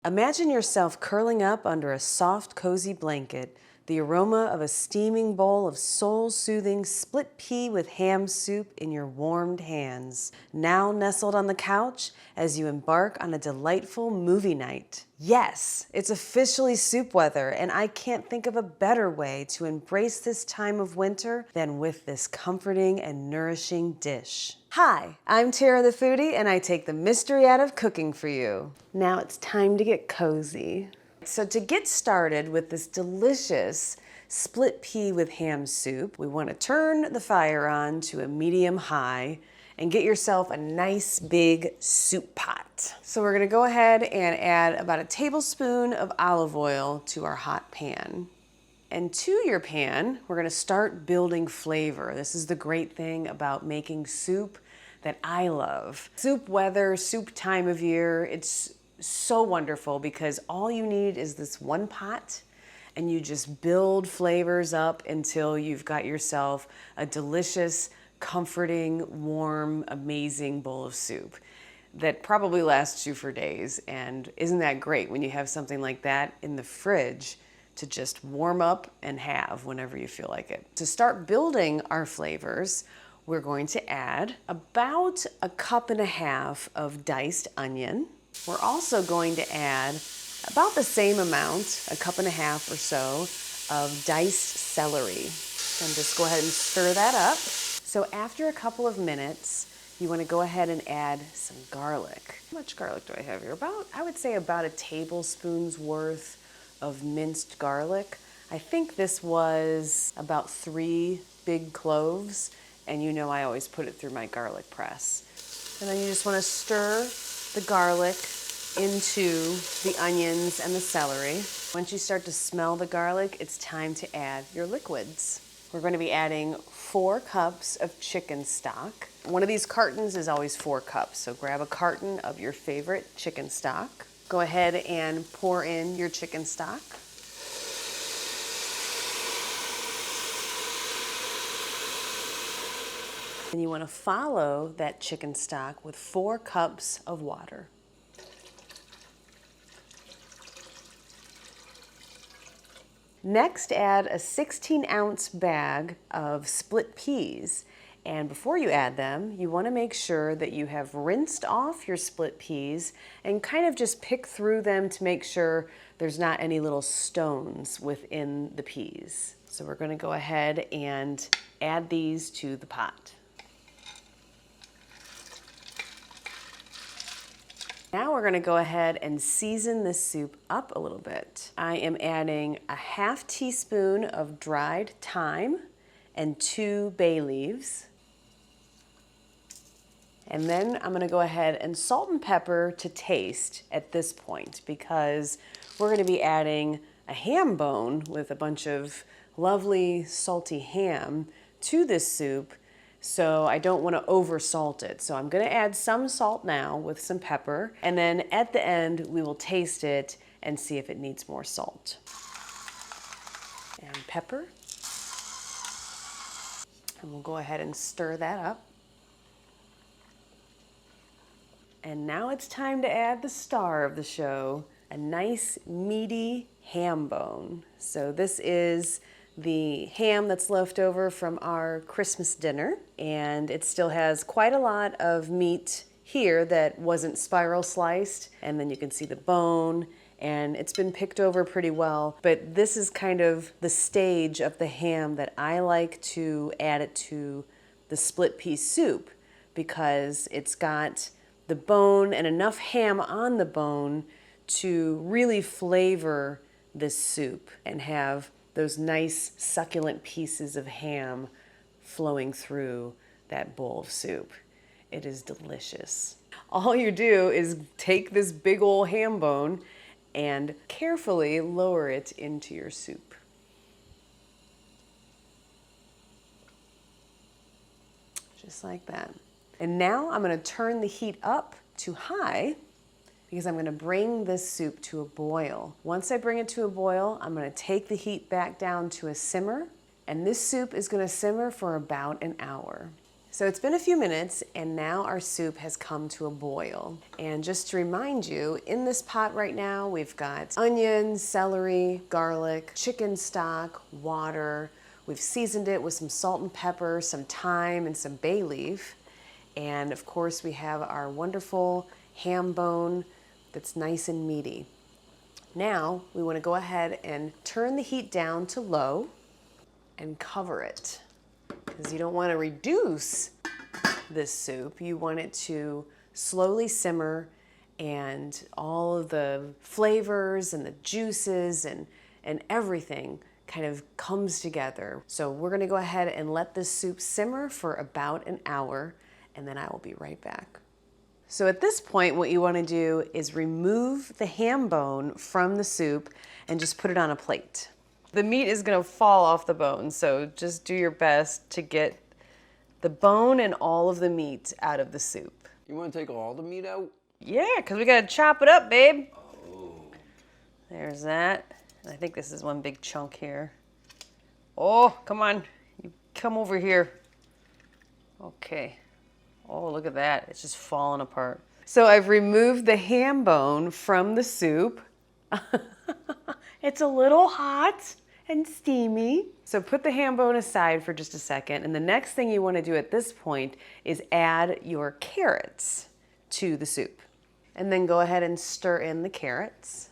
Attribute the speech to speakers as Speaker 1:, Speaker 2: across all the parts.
Speaker 1: Imagine yourself curling up under a soft, cozy blanket, the aroma of a steaming bowl of soul-soothing split pea with ham soup in your warmed hands, now nestled on the couch as you embark on a delightful movie night. Yes, it's officially soup weather, and I can't think of a better way to embrace this time of winter than with this comforting and nourishing dish. Hi, I'm Tara the Foodie, and I take the mystery out of cooking for you. Now it's time to get cozy. So to get started with this delicious split pea with ham soup, we want to turn the fire on to a medium high and get yourself a nice big soup pot. So we're going to go ahead and add about a tablespoon of olive oil to our hot pan. And to your pan, we're going to start building flavor. This is the great thing about making soup that I love. Soup weather, soup time of year, it's so wonderful because all you need is this one pot and you just build flavors up until you've got yourself a delicious, comforting, warm, amazing bowl of soup that probably lasts you for days. And isn't that great when you have something like that in the fridge to just warm up and have whenever you feel like it? To start building our flavors, we're going to add about 1.5 cups of diced onion. We're also going to add about the same amount, 1.5 cups or so, of diced celery. And just go ahead and stir that up. So after a couple of minutes, you want to go ahead and add some garlic. How much garlic do I have here? I would say about a tablespoon's worth of minced garlic. I think this was about 3 big cloves, and you know I always put it through my garlic press. And then you just want to stir the garlic into the onions and the celery. Once you start to smell the garlic, it's time to add your liquids. We're going to be adding 4 cups of chicken stock. One of these cartons is always 4 cups, so grab a carton of your favorite chicken stock. Go ahead and pour in your chicken stock. And you want to follow that chicken stock with 4 cups of water. Next, add a 16-ounce bag of split peas. And before you add them, you want to make sure that you have rinsed off your split peas and kind of just pick through them to make sure there's not any little stones within the peas. So we're going to go ahead and add these to the pot. Now we're going to go ahead and season this soup up a little bit. I am adding a 1/2 teaspoon of dried thyme and 2 bay leaves. And then I'm going to go ahead and salt and pepper to taste at this point because we're going to be adding a ham bone with a bunch of lovely salty ham to this soup. So I don't want to over salt it. So I'm going to add some salt now with some pepper, and then at the end we will taste it and see if it needs more salt. And pepper. And we'll go ahead and stir that up. And now it's time to add the star of the show, a nice meaty ham bone. So this is the ham that's left over from our Christmas dinner, and it still has quite a lot of meat here that wasn't spiral sliced, and then you can see the bone, and it's been picked over pretty well. But this is kind of the stage of the ham that I like to add it to the split pea soup because it's got the bone and enough ham on the bone to really flavor this soup and have those nice succulent pieces of ham flowing through that bowl of soup. It is delicious. All you do is take this big old ham bone and carefully lower it into your soup. Just like that. And now I'm going to turn the heat up to high because I'm going to bring this soup to a boil. Once I bring it to a boil, I'm going to take the heat back down to a simmer, and this soup is going to simmer for about an hour. So it's been a few minutes and now our soup has come to a boil. And just to remind you, in this pot right now, we've got onions, celery, garlic, chicken stock, water. We've seasoned it with some salt and pepper, some thyme, and some bay leaf. And of course, we have our wonderful ham bone that's nice and meaty. Now, we want to go ahead and turn the heat down to low and cover it, because you don't want to reduce this soup. You want it to slowly simmer and all of the flavors and the juices and everything kind of comes together. So we're going to go ahead and let this soup simmer for about an hour, and then I will be right back. So at this point, what you want to do is remove the ham bone from the soup and just put it on a plate. The meat is going to fall off the bone, so just do your best to get the bone and all of the meat out of the soup.
Speaker 2: You want to take all the meat out?
Speaker 1: Yeah, because we got to chop it up, babe. Oh. There's that. I think this is one big chunk here. Oh, come on. You come over here. Okay. Oh, look at that. It's just falling apart. So I've removed the ham bone from the soup. It's a little hot and steamy. So put the ham bone aside for just a second. And the next thing you want to do at this point is add your carrots to the soup. And then go ahead and stir in the carrots.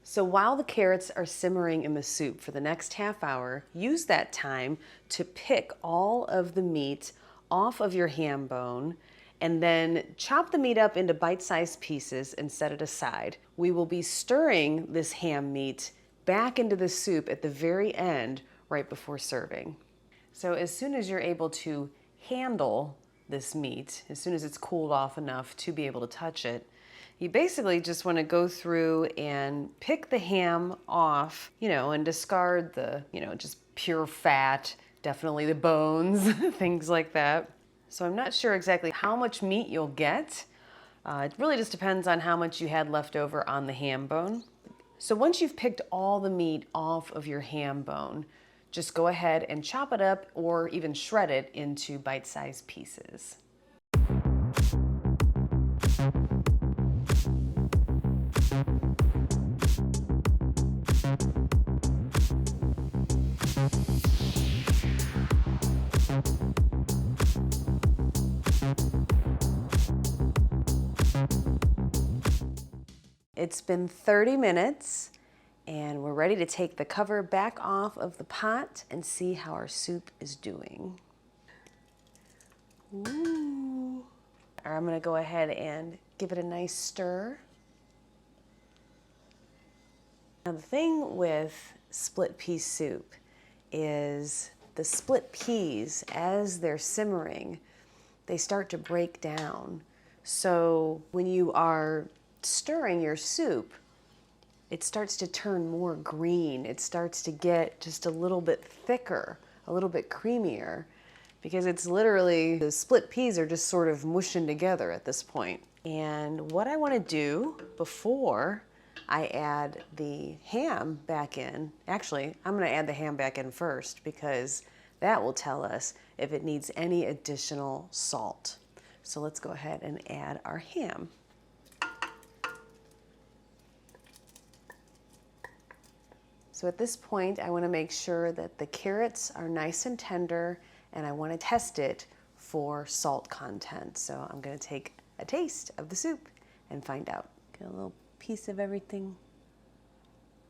Speaker 1: So while the carrots are simmering in the soup for the next half hour, use that time to pick all of the meat off of your ham bone and then chop the meat up into bite-sized pieces and set it aside. We will be stirring this ham meat back into the soup at the very end, right before serving. So as soon as you're able to handle this meat, as soon as it's cooled off enough to be able to touch it, you basically just want to go through and pick the ham off, and discard the, just pure fat, definitely the bones, things like that. So I'm not sure exactly how much meat you'll get. It really just depends on how much you had left over on the ham bone. So once you've picked all the meat off of your ham bone, just go ahead and chop it up or even shred it into bite-sized pieces. It's been 30 minutes and we're ready to take the cover back off of the pot and see how our soup is doing. Ooh. I'm gonna go ahead and give it a nice stir. Now the thing with split pea soup is the split peas, as they're simmering, they start to break down. So when you are stirring your soup, it starts to turn more green. It starts to get just a little bit thicker, a little bit creamier, because it's literally, the split peas are just sort of mushing together at this point. And what I want to do before I add the ham back in, actually, I'm going to add the ham back in first because that will tell us if it needs any additional salt. So let's go ahead and add our ham. So at this point, I want to make sure that the carrots are nice and tender, and I want to test it for salt content. So I'm going to take a taste of the soup and find out. Get a little piece of everything.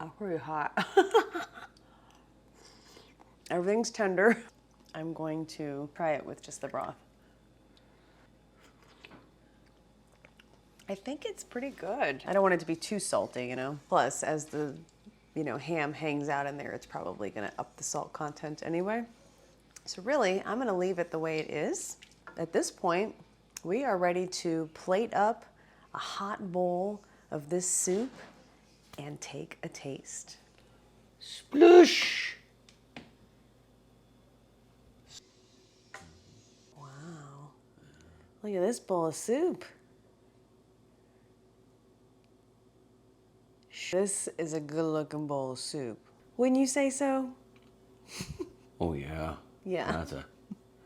Speaker 1: Oh, pretty hot. Everything's tender. I'm going to try it with just the broth. I think it's pretty good. I don't want it to be too salty, Plus, as the ham hangs out in there, it's probably gonna up the salt content anyway. So really, I'm gonna leave it the way it is. At this point, we are ready to plate up a hot bowl of this soup and take a taste.
Speaker 2: Sploosh!
Speaker 1: Wow. Look at this bowl of soup. This is a good looking bowl of soup. Wouldn't you say so?
Speaker 2: Oh yeah.
Speaker 1: Yeah.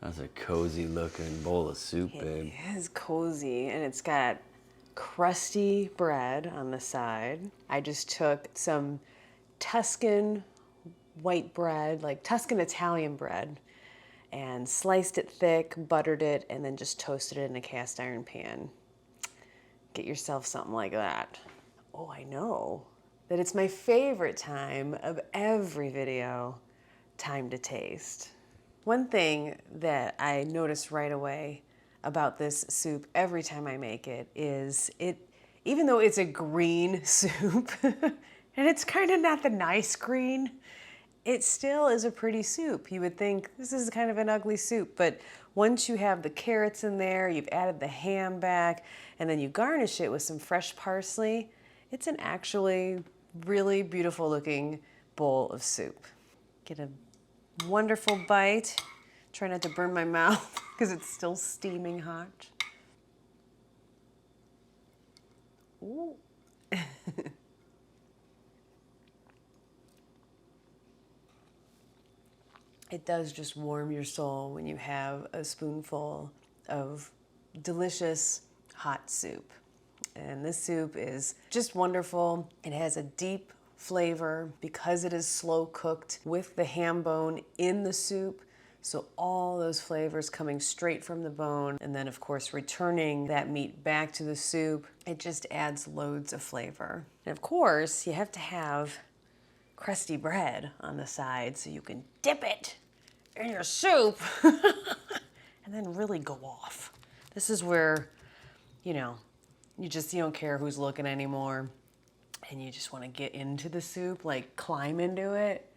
Speaker 2: That's a cozy looking bowl of soup, babe.
Speaker 1: It is cozy, and it's got crusty bread on the side. I just took some Tuscan white bread, like Tuscan Italian bread, and sliced it thick, buttered it, and then just toasted it in a cast iron pan. Get yourself something like that. Oh, I know that it's my favorite time of every video, time to taste. One thing that I notice right away about this soup every time I make it is even though it's a green soup, and it's kind of not the nice green, it still is a pretty soup. You would think this is kind of an ugly soup, but once you have the carrots in there, you've added the ham back, and then you garnish it with some fresh parsley, it's an actually really beautiful looking bowl of soup. Get a wonderful bite. Try not to burn my mouth because it's still steaming hot. Ooh. It does just warm your soul when you have a spoonful of delicious hot soup. And this soup is just wonderful. It has a deep flavor because it is slow cooked with the ham bone in the soup. So all those flavors coming straight from the bone, and then of course returning that meat back to the soup, it just adds loads of flavor. And of course you have to have crusty bread on the side so you can dip it in your soup and then really go off. This is where, you don't care who's looking anymore, and you just want to get into the soup, like climb into it,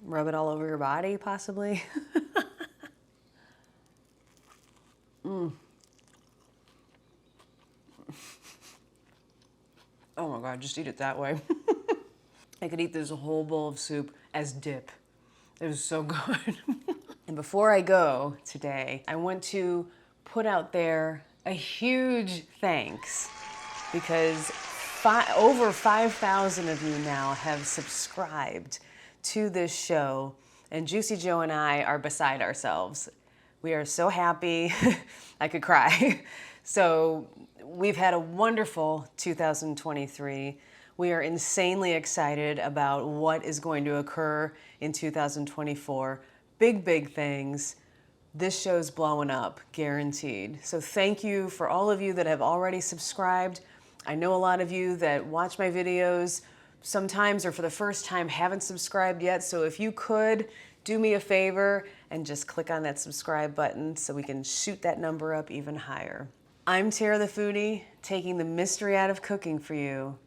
Speaker 1: rub it all over your body possibly. Oh my God, just eat it that way. I could eat this whole bowl of soup as dip. It was so good. And before I go today, I want to put out there a huge thanks because over 5,000 of you now have subscribed to this show, and Juicy Joe and I are beside ourselves. We are so happy, I could cry. So we've had a wonderful 2023. We are insanely excited about what is going to occur in 2024. Big things. This show's blowing up, guaranteed. So thank you for all of you that have already subscribed. I know a lot of you that watch my videos sometimes or for the first time haven't subscribed yet. So if you could, do me a favor and just click on that subscribe button so we can shoot that number up even higher. I'm Tara the Foodie, taking the mystery out of cooking for you,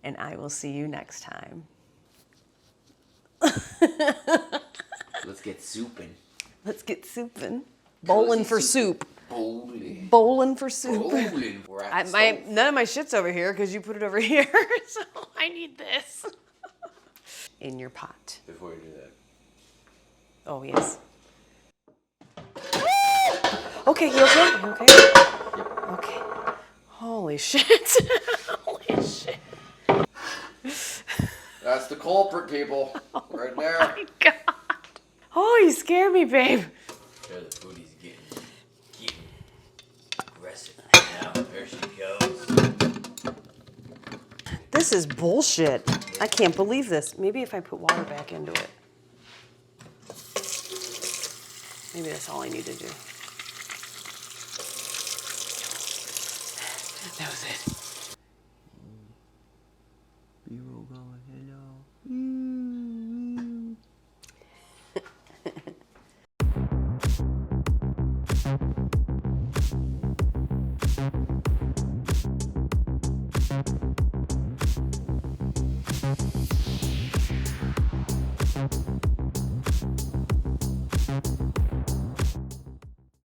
Speaker 1: and I will see you next time.
Speaker 2: Let's get souping.
Speaker 1: Let's get souping. Bowling for soup.
Speaker 2: Bowling.
Speaker 1: Bowling for soup.
Speaker 2: Bowling. We're at the stove.
Speaker 1: None of my shit's over here because you put it over here, so I need this. In your pot.
Speaker 2: Before you do that.
Speaker 1: Oh, yes. Okay, you okay? You okay? Yep. Okay. Holy shit. Holy shit.
Speaker 2: That's the culprit, people. Right there.
Speaker 1: Oh my God. Oh, you scared me, babe.
Speaker 2: There, the foodie's getting aggressive now. There she goes.
Speaker 1: This is bullshit. I can't believe this. Maybe if I put water back into it. Maybe that's all I need to do. That was it.
Speaker 2: B-roll going, hello.